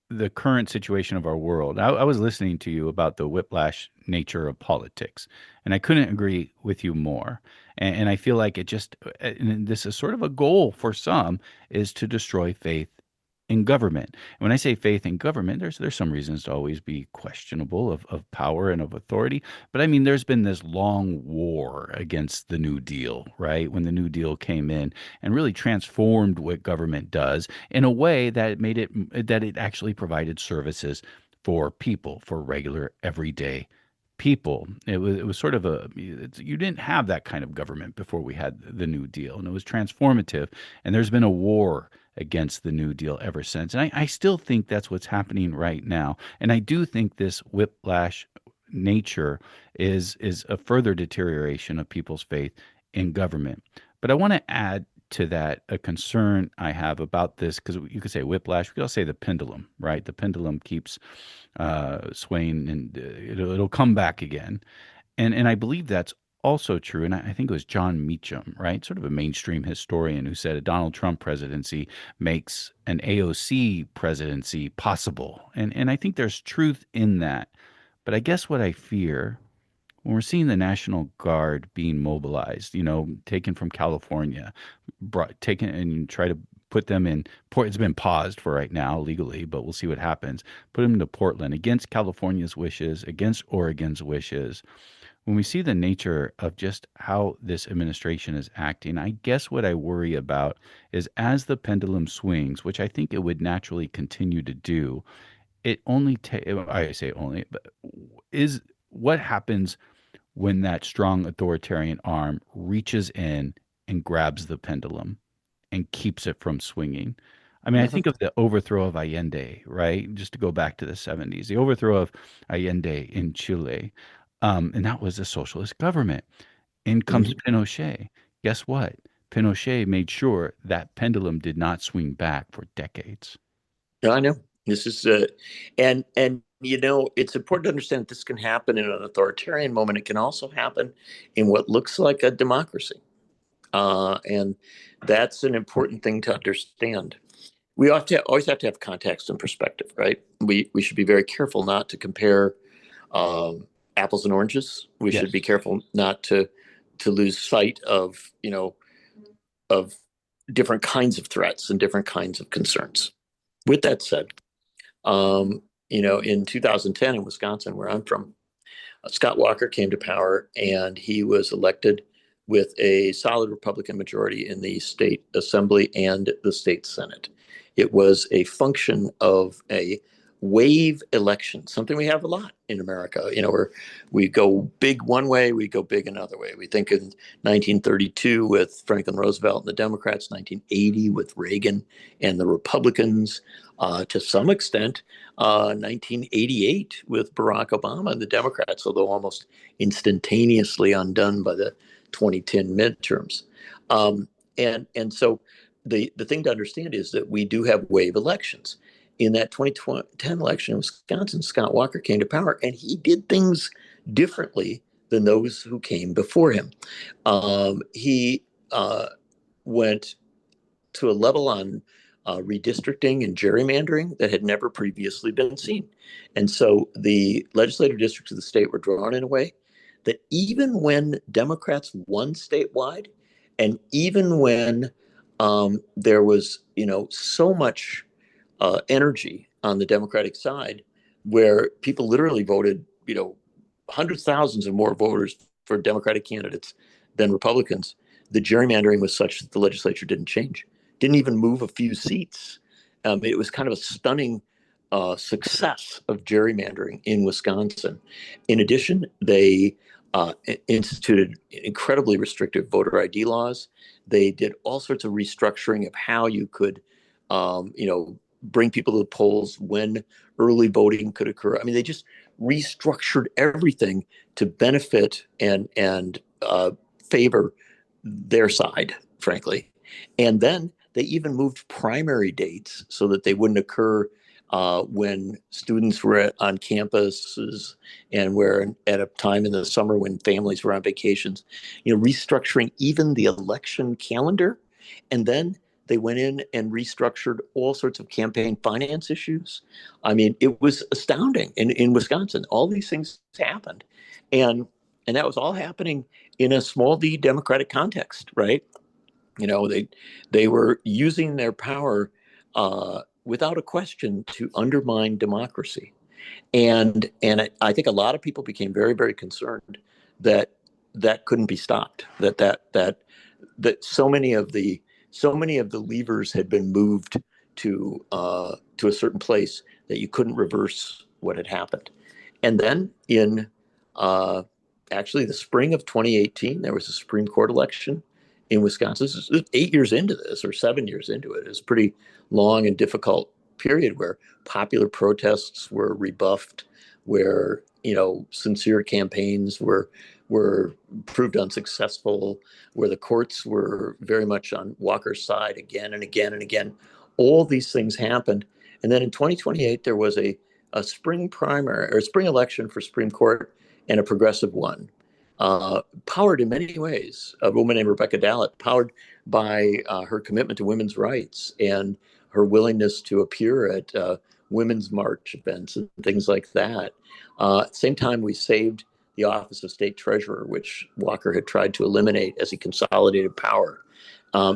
the current situation of our world, I was listening to you about the whiplash nature of politics, and I couldn't agree with you more. And I feel like and this is sort of a goal for some, is to destroy faith in government. And when I say faith in government, there's some reasons to always be questionable of power and of authority. But I mean, there's been this long war against the New Deal, right? When the New Deal came in and really transformed what government does in a way that it actually provided services for people, for regular, everyday people. It was sort of you didn't have that kind of government before we had the New Deal, and it was transformative. And there's been a war against the New Deal ever since. And I still think that's what's happening right now. And I do think this whiplash nature is a further deterioration of people's faith in government. But I want to add to that a concern I have about this, because you could say whiplash, we could also say the pendulum, right? The pendulum keeps swaying, and it'll come back again. And I believe that's also true, and I think it was John Meacham, right, sort of a mainstream historian, who said a Donald Trump presidency makes an AOC presidency possible. And I think there's truth in that. But I guess what I fear, when we're seeing the National Guard being mobilized, taken from California, taken and try to put them in port. It's been paused for right now legally, but we'll see what happens. Put them into Portland against California's wishes, against Oregon's wishes. When we see the nature of just how this administration is acting, I guess what I worry about is, as the pendulum swings, which I think it would naturally continue to do, I say only, but is what happens when that strong authoritarian arm reaches in and grabs the pendulum and keeps it from swinging. I mean, I think of the overthrow of Allende, right? Just to go back to the 70s, the overthrow of Allende in Chile. And that was a socialist government. In comes Pinochet. Guess what? Pinochet made sure that pendulum did not swing back for decades. Yeah, I know. This is and it's important to understand that this can happen in an authoritarian moment. It can also happen in what looks like a democracy. And that's an important thing to understand. We always have to have context and perspective, right? We should be very careful not to compare apples and oranges. We Yes. should be careful not to lose sight of of different kinds of threats and different kinds of concerns. With that said, in 2010 in Wisconsin, where I'm from, Scott Walker came to power, and he was elected with a solid Republican majority in the state assembly and the state senate. It was a function of a wave election, something we have a lot in America, where we go big one way, we go big another way. We think in 1932 with Franklin Roosevelt and the Democrats, 1980 with Reagan and the Republicans, to some extent, 1988 with Barack Obama and the Democrats, although almost instantaneously undone by the 2010 midterms. And so the thing to understand is that we do have wave elections. In that 2010 election in Wisconsin, Scott Walker came to power, and he did things differently than those who came before him. He went to a level on redistricting and gerrymandering that had never previously been seen. And so the legislative districts of the state were drawn in a way that even when Democrats won statewide, and even when there was, so much energy on the Democratic side, where people literally voted, hundreds of thousands of more voters for Democratic candidates than Republicans, the gerrymandering was such that the legislature didn't change, didn't even move a few seats. It was kind of a stunning success of gerrymandering in Wisconsin. In addition, they instituted incredibly restrictive voter ID laws. They did all sorts of restructuring of how you could, bring people to the polls, when early voting could occur. I mean, they just restructured everything to benefit and favor their side, frankly. And then they even moved primary dates so that they wouldn't occur when students were on campuses and were at a time in the summer when families were on vacations, restructuring even the election calendar. And then they went in and restructured all sorts of campaign finance issues. I mean, it was astounding in Wisconsin. All these things happened. And that was all happening in a small d Democratic context, right? They were using their power without a question to undermine democracy. And I think a lot of people became very, very concerned that couldn't be stopped, that so many of the levers had been moved to a certain place that you couldn't reverse what had happened. And then in actually the spring of 2018, there was a Supreme Court election in Wisconsin. This is 8 years into this, or 7 years into it. It was a pretty long and difficult period where popular protests were rebuffed, where sincere campaigns were proved unsuccessful, where the courts were very much on Walker's side again and again and again. All these things happened. And then in 2028, there was a spring primary or spring election for Supreme Court, and a progressive one, powered in many ways. A woman named Rebecca Dallett, powered by her commitment to women's rights and her willingness to appear at women's march events and things like that. At the same time, we saved the office of state treasurer, which Walker had tried to eliminate as he consolidated power.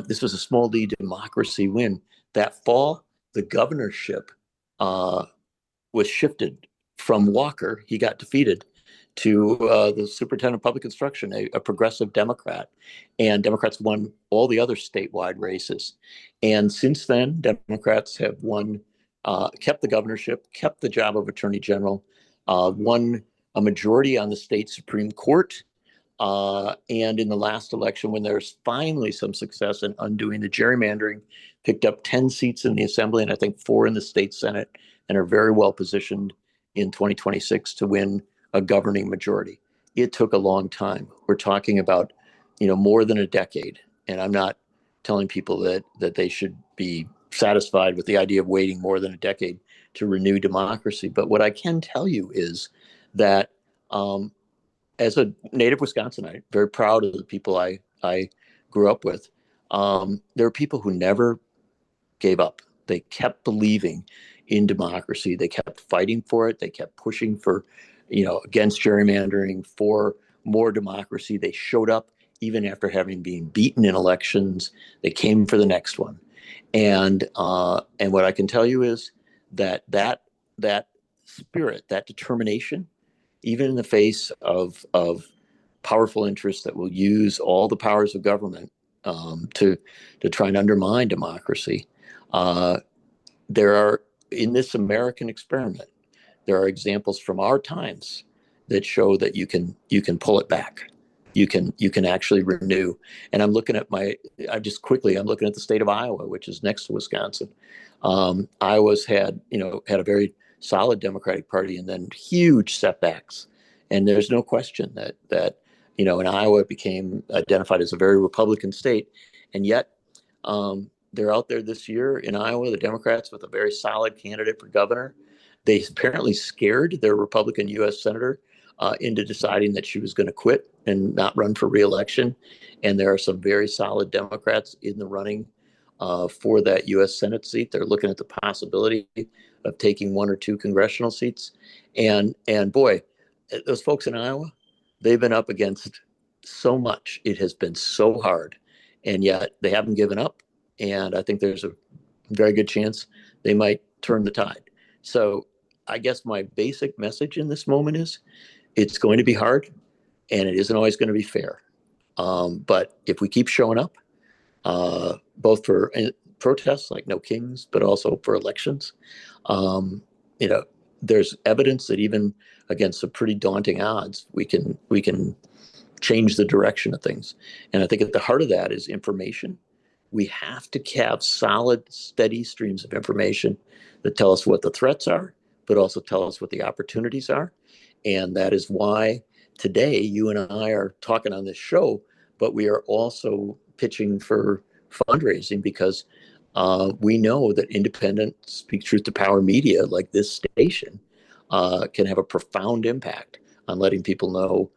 This was a small d democracy win. That fall, the governorship was shifted from Walker. He got defeated to the superintendent of public instruction, a progressive Democrat. And Democrats won all the other statewide races. And since then, Democrats have kept the governorship, kept the job of attorney general, won a majority on the state Supreme Court. And in the last election, when there's finally some success in undoing the gerrymandering, picked up 10 seats in the assembly and I think 4 in the state senate, and are very well positioned in 2026 to win a governing majority. It took a long time. We're talking about, more than a decade. And I'm not telling people that they should be satisfied with the idea of waiting more than a decade to renew democracy. But what I can tell you is that as a native Wisconsinite, very proud of the people I grew up with, there are people who never gave up. They kept believing in democracy. They kept fighting for it. They kept pushing for, against gerrymandering, for more democracy. They showed up even after having been beaten in elections. They came for the next one. And what I can tell you is that spirit, that determination, even in the face of powerful interests that will use all the powers of government to try and undermine democracy. There are, in this American experiment, there are examples from our times that show that you can pull it back. You can actually renew. And I'm looking at I'm looking at the state of Iowa, which is next to Wisconsin. Iowa's had a very solid Democratic Party and then huge setbacks. And there's no question that in Iowa it became identified as a very Republican state. And yet they're out there this year in Iowa, the Democrats, with a very solid candidate for governor. They apparently scared their Republican U.S. Senator into deciding that she was going to quit and not run for re-election. And there are some very solid Democrats in the running for that U.S. Senate seat. They're looking at the possibility of taking one or two congressional seats. And boy, those folks in Iowa, they've been up against so much. It has been so hard. And yet they haven't given up. And I think there's a very good chance they might turn the tide. So I guess my basic message in this moment is it's going to be hard and it isn't always going to be fair. But if we keep showing up, both for protests like No Kings, but also for elections, there's evidence that even against some pretty daunting odds, we can change the direction of things. And I think at the heart of that is information. We have to have solid, steady streams of information that tell us what the threats are, but also tell us what the opportunities are. And that is why today you and I are talking on this show, but we are also pitching for fundraising because we know that independent Speak Truth to Power media like this station can have a profound impact on letting people know,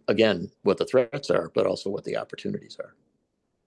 again, what the threats are, but also what the opportunities are.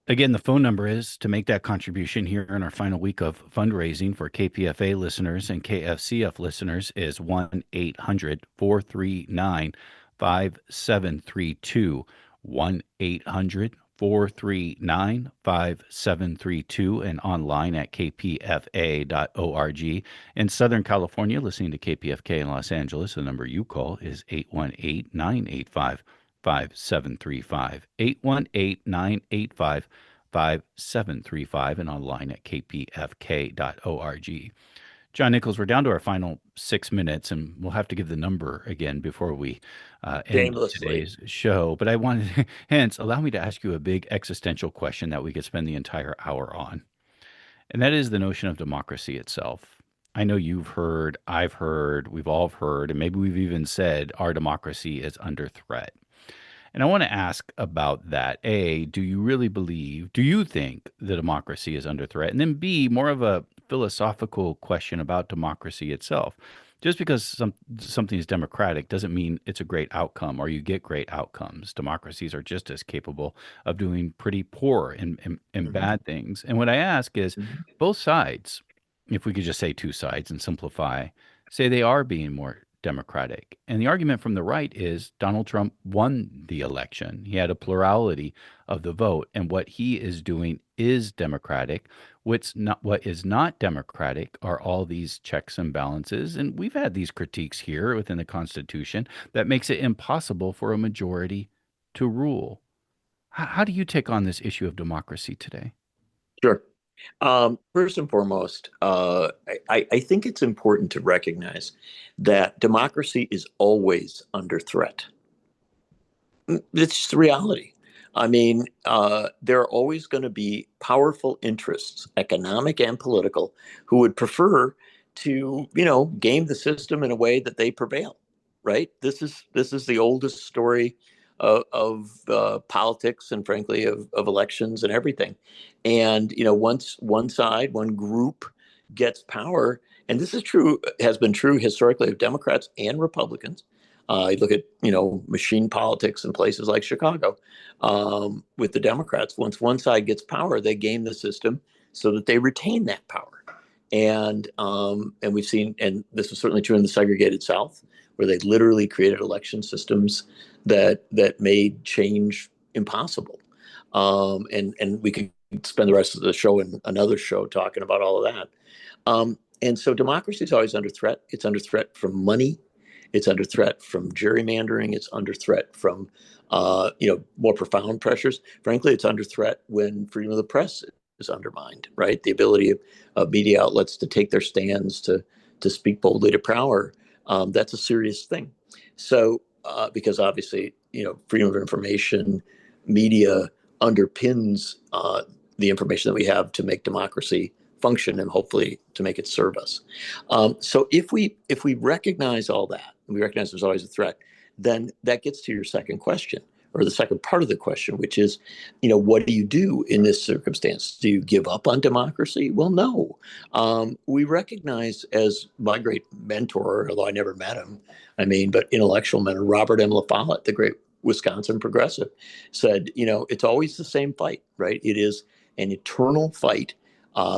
Again, the phone number is to make that contribution here in our final week of fundraising for KPFA listeners and KFCF listeners is 1-800-439-5732, 1-800-439-5732, and online at kpfa.org. In Southern California, listening to KPFK in Los Angeles, the number you call is 818-985-5735, 818-985-5735, and online at kpfk.org. John Nichols, we're down to our final 6 minutes, and we'll have to give the number again before we end today's show. But I wanted, hence, allow me to ask you a big existential question that we could spend the entire hour on. And that is the notion of democracy itself. I know you've heard, I've heard, we've all heard, and maybe we've even said our democracy is under threat. And I want to ask about that. A, do you think the democracy is under threat? And then B, more of a philosophical question about democracy itself. Just because something is democratic doesn't mean it's a great outcome or you get great outcomes. Democracies are just as capable of doing pretty poor and bad things. And what I ask is both sides, if we could just say two sides and simplify, say they are being more democratic. And the argument from the right is Donald Trump won the election. He had a plurality of the vote, and what he is doing is democratic. What is not democratic are all these checks and balances, and we've had these critiques here within the Constitution that makes it impossible for a majority to rule. How do you take on this issue of democracy today? Sure. First and foremost, I think it's important to recognize that democracy is always under threat. It's just the reality. I mean, there are always going to be powerful interests, economic and political, who would prefer to, game the system in a way that they prevail. Right? This is the oldest story of politics and, frankly, of elections and everything. And once one group gets power, and this is true, has been true historically of Democrats and Republicans, You look at, machine politics in places like Chicago with the Democrats. Once one side gets power, they game the system so that they retain that power. And we've seen, and this was certainly true in the segregated South, where they literally created election systems that made change impossible. And we could spend the rest of the show in another show talking about all of that. And so democracy is always under threat. It's under threat from money. It's under threat from gerrymandering. It's under threat from, more profound pressures. Frankly, it's under threat when freedom of the press is undermined, right? The ability of media outlets to take their stands, to speak boldly to power. That's a serious thing. So, because obviously, freedom of information, media underpins the information that we have to make democracy function and hopefully to make it serve us. So if we recognize all that, and we recognize there's always a threat, then that gets to your second question, or the second part of the question, which is, what do you do in this circumstance? Do you give up on democracy? Well, no. We recognize, as my great mentor, although I never met him, but intellectual mentor, Robert M. La Follette, the great Wisconsin progressive, said, it's always the same fight, right? It is an eternal fight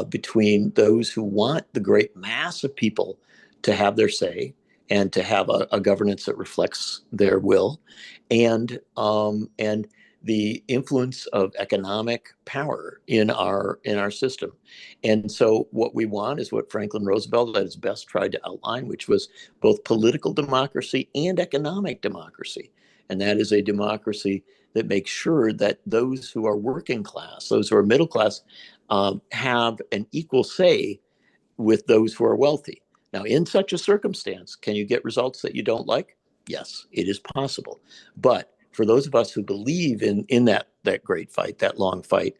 between those who want the great mass of people to have their say and to have a governance that reflects their will, and the influence of economic power in our system. And so what we want is what Franklin Roosevelt at his best tried to outline, which was both political democracy and economic democracy. And that is a democracy that makes sure that those who are working class, those who are middle class, have an equal say with those who are wealthy. Now, in such a circumstance, can you get results that you don't like? Yes, it is possible. But for those of us who believe in that great fight, that long fight,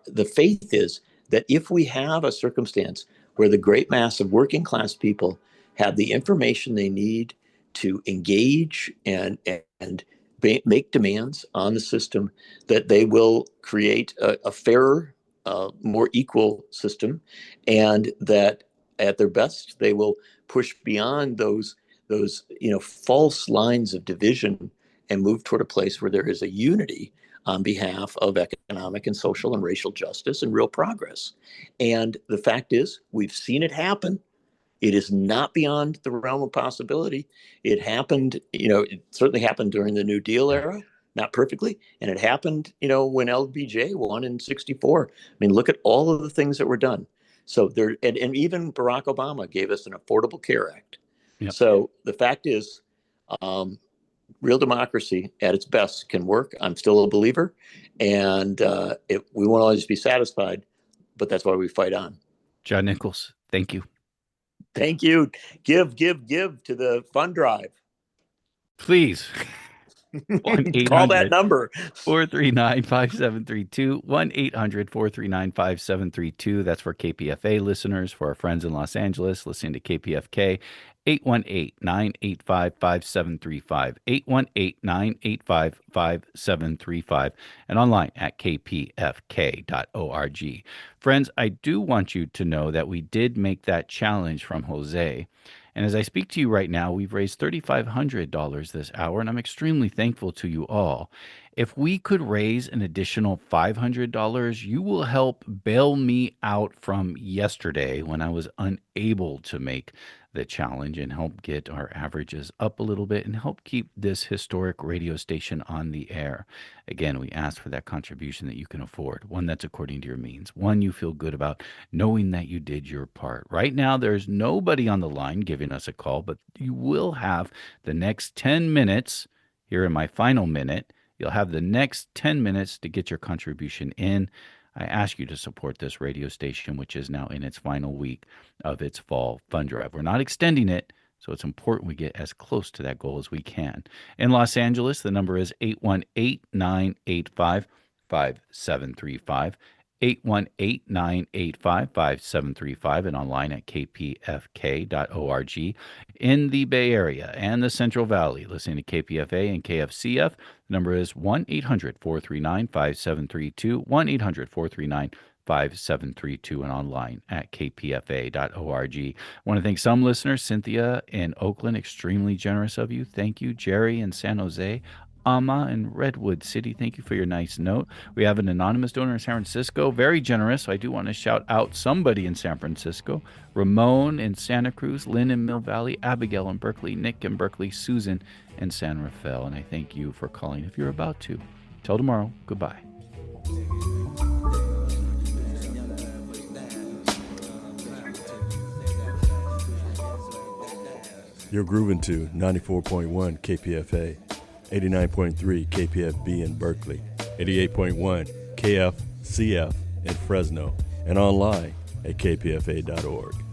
the faith is that if we have a circumstance where the great mass of working class people have the information they need to engage and make demands on the system, that they will create a fairer, more equal system, and that at their best they will push beyond those false lines of division and move toward a place where there is a unity on behalf of economic and social and racial justice and real progress. And the fact is, we've seen it happen. It is not beyond the realm of possibility. It happened, it certainly happened during the New Deal era, not perfectly. And it happened, when LBJ won in 1964. Look at all of the things that were done. So there, and even Barack Obama gave us an Affordable Care Act. Yep. So the fact is, real democracy at its best can work. I'm still a believer, and we won't always be satisfied, but that's why we fight on. John Nichols, thank you. Thank you. Give to the fund drive. Please. Call that number. 439-5732. 1-800-439-5732. That's for KPFA listeners. For our friends in Los Angeles listening to KPFK, 818-985-5735. 818-985-5735. And online at kpfk.org. Friends, I do want you to know that we did make that challenge from Jose. And as I speak to you right now, we've raised $3,500 this hour, and I'm extremely thankful to you all. If we could raise an additional $500, you will help bail me out from yesterday when I was unable to make the challenge, and help get our averages up a little bit and help keep this historic radio station on the air. Again, we ask for that contribution that you can afford, one that's according to your means, one you feel good about knowing that you did your part. Right now, there's nobody on the line giving us a call, but you will have the next 10 minutes here in my final minute. You'll have the next 10 minutes to get your contribution in. I ask you to support this radio station, which is now in its final week of its fall fund drive. We're not extending it, so it's important we get as close to that goal as we can. In Los Angeles, the number is 818-985-5735. 818-985-5735 and online at kpfk.org. In the Bay Area and the Central Valley, listening to KPFA and KFCF, the number is 1-800-439-5732, 5732 and online at kpfa.org. I want to thank some listeners, Cynthia in Oakland, extremely generous of you. Thank you. Jerry in San Jose. Amma in Redwood City, thank you for your nice note. We have an anonymous donor in San Francisco, very generous. So I do want to shout out somebody in San Francisco. Ramon in Santa Cruz, Lynn in Mill Valley, Abigail in Berkeley, Nick in Berkeley, Susan in San Rafael. And I thank you for calling if you're about to. Till tomorrow, goodbye. You're grooving to 94.1 KPFA, 89.3 KPFB in Berkeley, 88.1 KFCF in Fresno, and online at kpfa.org.